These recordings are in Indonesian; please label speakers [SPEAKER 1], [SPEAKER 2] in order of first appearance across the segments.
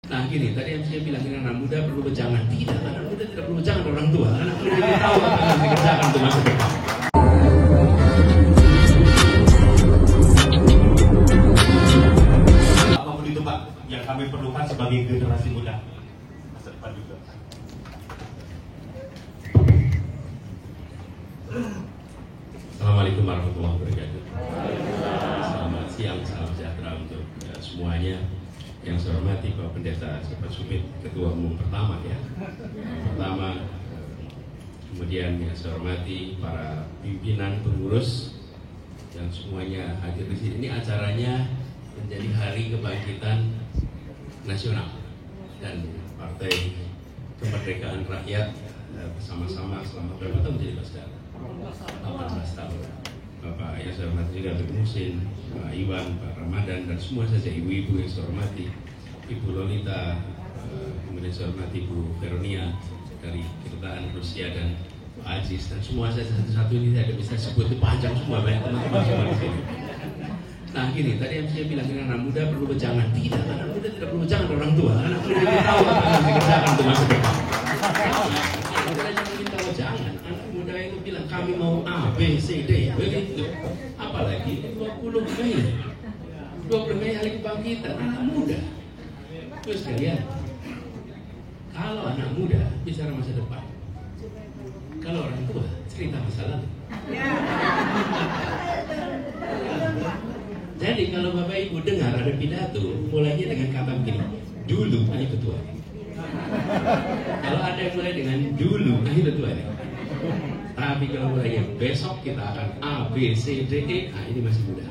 [SPEAKER 1] Nah gini, tadi yang saya bilang ini anak muda perlu wejangan. Tidak, anak muda tidak perlu wejangan orang tua. Anak muda itu tahu apa yang dikerjakan untuk masa depan.
[SPEAKER 2] Apapun itu Pak, yang kami perlukan sebagai generasi muda masa depan juga.
[SPEAKER 1] Assalamualaikum warahmatullahi wabarakatuh. Selamat siang, salam sejahtera untuk semuanya. Yang saya hormati Pak Pendeta Sepat Sumit, Ketua Umum pertama ya. Pertama, kemudian yang saya hormati para pimpinan pengurus yang semuanya hadir di sini. Ini acaranya menjadi Hari Kebangkitan Nasional dan Partai Kemerdekaan Rakyat bersama-sama selama berapa tahun jadi Pak Sekarang? 18 tahun. Bapak yang saya hormati juga Habib Muhsin, Pak Iwan, Pak Ramadan, dan semua saja ibu-ibu yang saya hormati, Ibu Lolita, kemudian saya hormati Ibu Veronia dari Kedutaan Rusia, dan Pak Aziz, dan semua saja satu-satu ini saya tidak bisa sebut, itu panjang semua, banyak teman-teman semua di sini. Nah gini, tadi yang saya bilang ini anak muda perlu wejangan. Tidak, anak muda tidak perlu wejangan orang tua. Anak muda itu tahu apa yang dikerjakan untuk masa depan. Kita wejangan. Anak muda itu bilang kami mau A, B, C, D, begitu. Apalagi 20 Mei. 20 Mei Hari Kebangkitan, anak muda. Terus kalian, kalau anak muda bicara masa depan, kalau orang tua cerita masa lalu. Jadi kalau Bapak Ibu dengar ada pidato, mulainya dengan kata begini, dulu, itu tua. Kalau ada yang mulai dengan dulu, itu tua nih. Tapi kalau mulainya besok kita akan A, B, C, D, E, ini masih muda.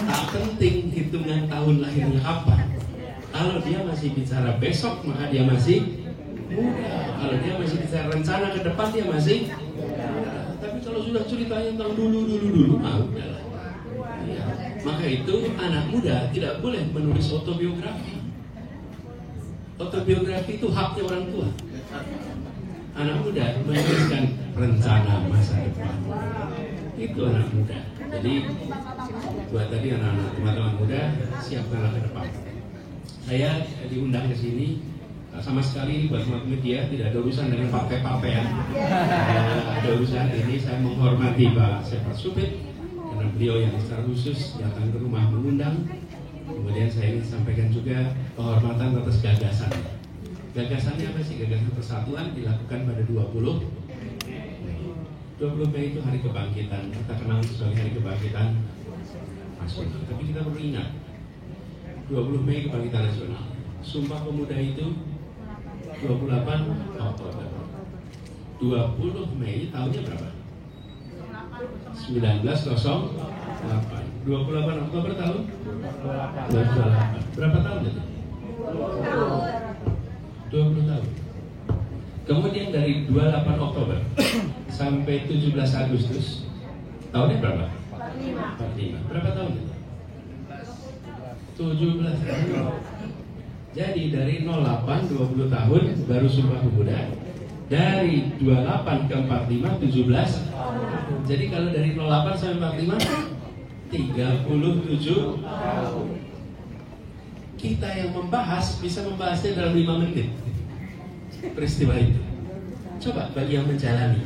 [SPEAKER 1] Tak penting hitungan tahun lahirnya kapan. Kalau dia masih bicara besok, maka dia masih muda. Kalau dia masih bicara rencana ke depan, dia masih muda. Tapi kalau sudah ceritanya tentang dulu, udahlah. Ya. Maka itu anak muda tidak boleh menulis autobiografi. Autobiografi itu haknya orang tua. Anak muda menuliskan rencana masa depan. Itu anak muda. Jadi buat tadi anak-anak teman-teman muda, siapkanlah ke depan. Saya diundang ke sini sama sekali buat teman-teman media tidak ada urusan dengan partai-partaian. Ada urusan ini saya menghormati Pak Sepat Sumit karena beliau yang secara khusus datang ke rumah mengundang. Kemudian saya ingin sampaikan juga penghormatan atas gagasan. Gagasannya apa sih? Gagasan persatuan dilakukan pada 20 Mei itu Hari Kebangkitan. Kita kenal sebagai Hari Kebangkitan Nasional. Tapi kita perlu ingat 20 Mei Kebangkitan Nasional. Sumpah Pemuda itu 28 Oktober. 20 Mei tahunnya berapa? 1908. 28 Oktober tahun 28. Berapa tahun itu? 20 tahun. Kemudian dari 28 Oktober sampai 17 Agustus tahunnya berapa? 45. Berapa tahun itu? 17 tahun. Jadi dari 08 20 tahun baru Sumpah Pemuda. Dari 28 ke 45 17. Jadi kalau dari 08 sampai 45 37 tahun. Kita yang membahas bisa membahasnya dalam 5 menit. Peristiwa itu. Coba bagi yang menjalani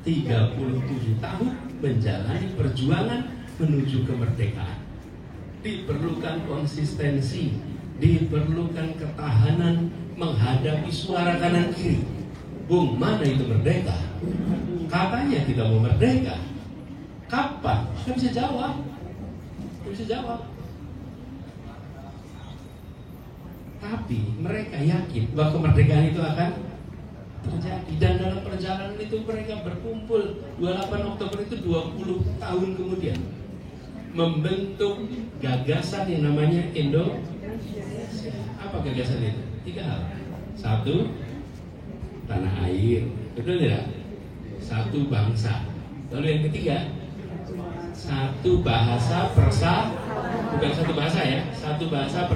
[SPEAKER 1] 37 tahun menjalani perjuangan menuju kemerdekaan. Diperlukan konsistensi, diperlukan ketahanan menghadapi suara kanan kiri. Bung, mana itu merdeka? Katanya kita mau merdeka. Kapan? Saya bisa jawab. Tapi mereka yakin bahwa kemerdekaan itu akan terjadi. Dan dalam perjalanan itu mereka berkumpul 28 Oktober itu 20 tahun kemudian membentuk gagasan yang namanya Indonesia. Apa gagasan itu? 3 hal. 1, tanah air. Betul tidak? 1, bangsa. Lalu yang ketiga, 1 bahasa bukan 1 bahasa ya, 1 bahasa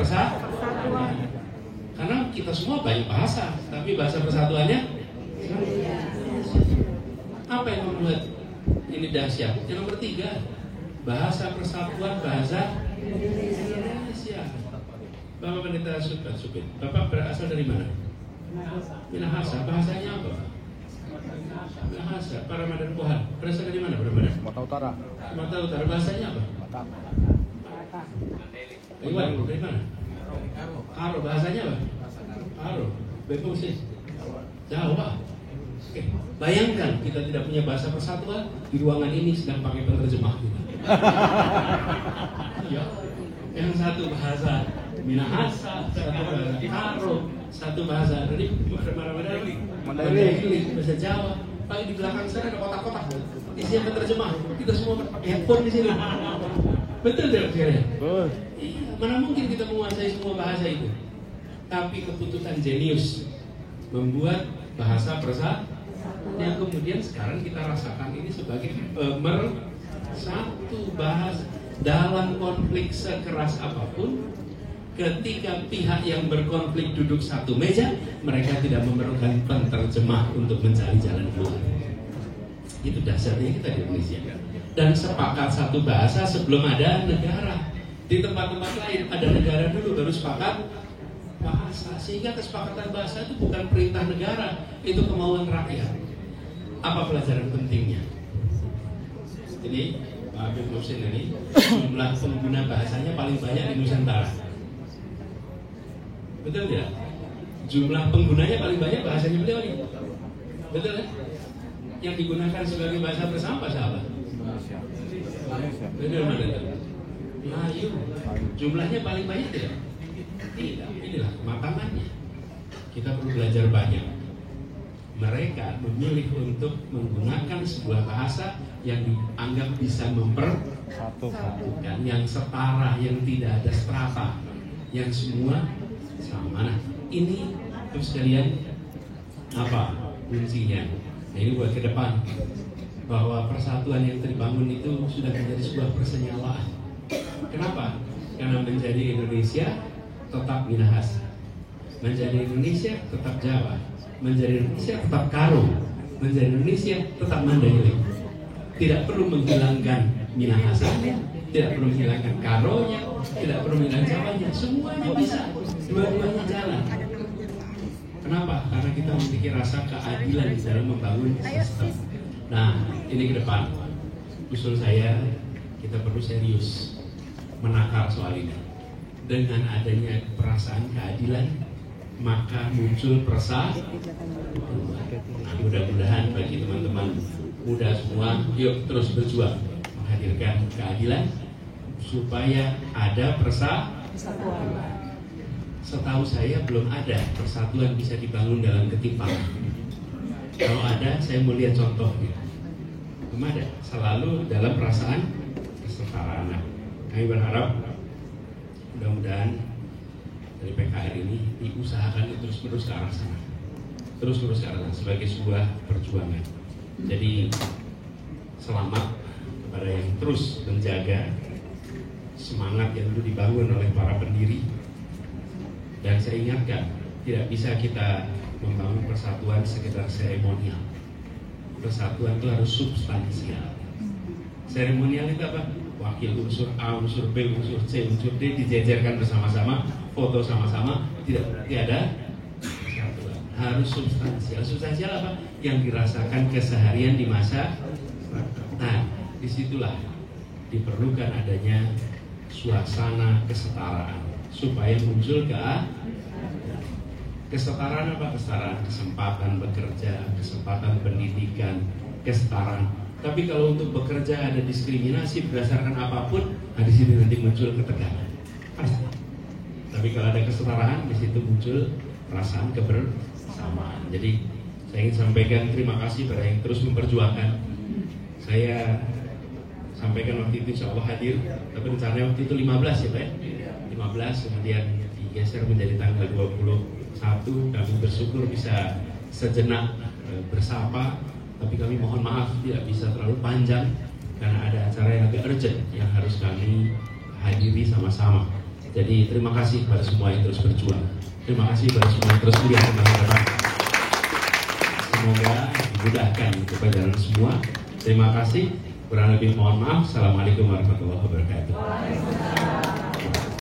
[SPEAKER 1] karena kita semua banyak bahasa, tapi bahasa persatuannya apa yang membuat ini dahsyat? Yang nomor 3, bahasa persatuan bahasa Indonesia. Bapak Pendeta Supit, Bapak berasal dari mana? Minahasa. Bahasanya apa? Minahasa. Para Madan Tuhan berasal dari mana?
[SPEAKER 3] Sumatera Utara.
[SPEAKER 1] Sumatera Utara. Bahasanya apa? Iwan, dari mana? Karo. Bahasanya apa? Karo. Betul sih. Jawa. Oke. Bayangkan kita tidak punya bahasa persatuan, di ruangan ini sedang pakai penerjemah kita. Ya. Yang satu bahasa Minahasa, satu bahasa Karo, satu bahasa dari Mandailing, bahasa Jawa. Paling di belakang sana ada kotak-kotak, isinya penerjemah. Kita semua pakai handphone di sini. Betul tidak sekalian? Iya. Mana mungkin kita menguasai semua bahasa itu? Tapi keputusan jenius membuat bahasa persatuan yang kemudian sekarang kita rasakan ini sebagai satu bahasa dalam konflik sekeras apapun. Ketika pihak yang berkonflik duduk satu meja, mereka tidak memerlukan penterjemah untuk mencari jalan keluar. Itu dasarnya kita di Indonesia. Dan sepakat satu bahasa sebelum ada negara. Di tempat-tempat lain ada negara dulu baru sepakat bahasa. Sehingga kesepakatan bahasa itu bukan perintah negara, itu kemauan rakyat. Apa pelajaran pentingnya? Jadi Pak Habib Muhsin ini jumlah pengguna bahasanya paling banyak di Nusantara. Betul tidak? Jumlah penggunanya paling banyak bahasanya beliau ini. Betul kan? Yang digunakan sebagai bahasa bersama siapa? Betul mana itu? Melayu. Jumlahnya paling banyak tidak? Tidak. Inilah kematangannya. Kita perlu belajar banyak. Mereka memilih untuk menggunakan sebuah bahasa yang dianggap bisa mempersatukan, yang setara, yang tidak ada strata, yang semua sama. Nah, ini terus sekalian apa kuncinya? Nah, ini buat ke depan bahwa persatuan yang terbangun itu sudah menjadi sebuah persenjataan. Kenapa? Karena menjadi Indonesia tetap Minahasa, menjadi Indonesia tetap Jawa, menjadi Indonesia tetap Karo, menjadi Indonesia tetap Mandailing. Tidak perlu menghilangkan Minahasa, tidak perlu menghilangkan Karonya, tidak perlu menghilangkan Jawanya, semuanya bisa, dua-duanya jalan. Kenapa? Karena kita memiliki rasa keadilan di dalam membangun sistem. Nah, ini ke depan usul saya, kita perlu serius menakar soal ini. Dengan adanya perasaan keadilan, maka muncul persatuan. Nah, mudah-mudahan bagi teman-teman muda semua, yuk terus berjuang menghadirkan keadilan supaya ada persatuan. Setahu saya belum ada persatuan bisa dibangun dalam ketimpangan. Kalau ada, saya mau lihat contohnya. Belum ada, selalu dalam perasaan kesetaraan. Nah, kami berharap mudah-mudahan dari PKR ini diusahakan terus-menerus ke arah sana, terus-menerus ke arah sana sebagai sebuah perjuangan. Jadi selamat kepada yang terus menjaga semangat yang dulu dibangun oleh para pendiri. Dan saya ingatkan, tidak bisa kita membangun persatuan sekedar seremonial. Persatuan itu harus substansial. Seremonial itu apa? Wakil unsur A, unsur B, unsur C, unsur D dijejerkan bersama-sama, foto sama-sama, tidak berarti ada persatuan. Harus substansial. Substansial apa? Yang dirasakan keseharian di masa. Nah, disitulah diperlukan adanya suasana kesetaraan supaya muncul kesetaraan apa? Kesetaraan kesempatan bekerja, kesempatan pendidikan, kesetaraan. Tapi kalau untuk bekerja ada diskriminasi berdasarkan apapun, nah di sini nanti muncul ketegangan. Pasti. Tapi kalau ada kesetaraan, di situ muncul perasaan kebersamaan. Jadi saya ingin sampaikan terima kasih pada yang terus memperjuangkan. Saya sampaikan waktu itu insya Allah hadir, tapi rencananya waktu itu 15 ya Pak ya? 15, kemudian digeser menjadi tanggal 21. Kami bersyukur bisa sejenak bersapa, tapi kami mohon maaf tidak bisa terlalu panjang karena ada acara yang agak urgent yang harus kami hadiri sama-sama. Jadi terima kasih kepada semua yang terus berjuang. Terima kasih kepada semua yang terus kuliah teman-teman. Semoga dimudahkan kepada semua. Terima kasih. Kurang lebih mohon maaf. Assalamualaikum warahmatullahi wabarakatuh.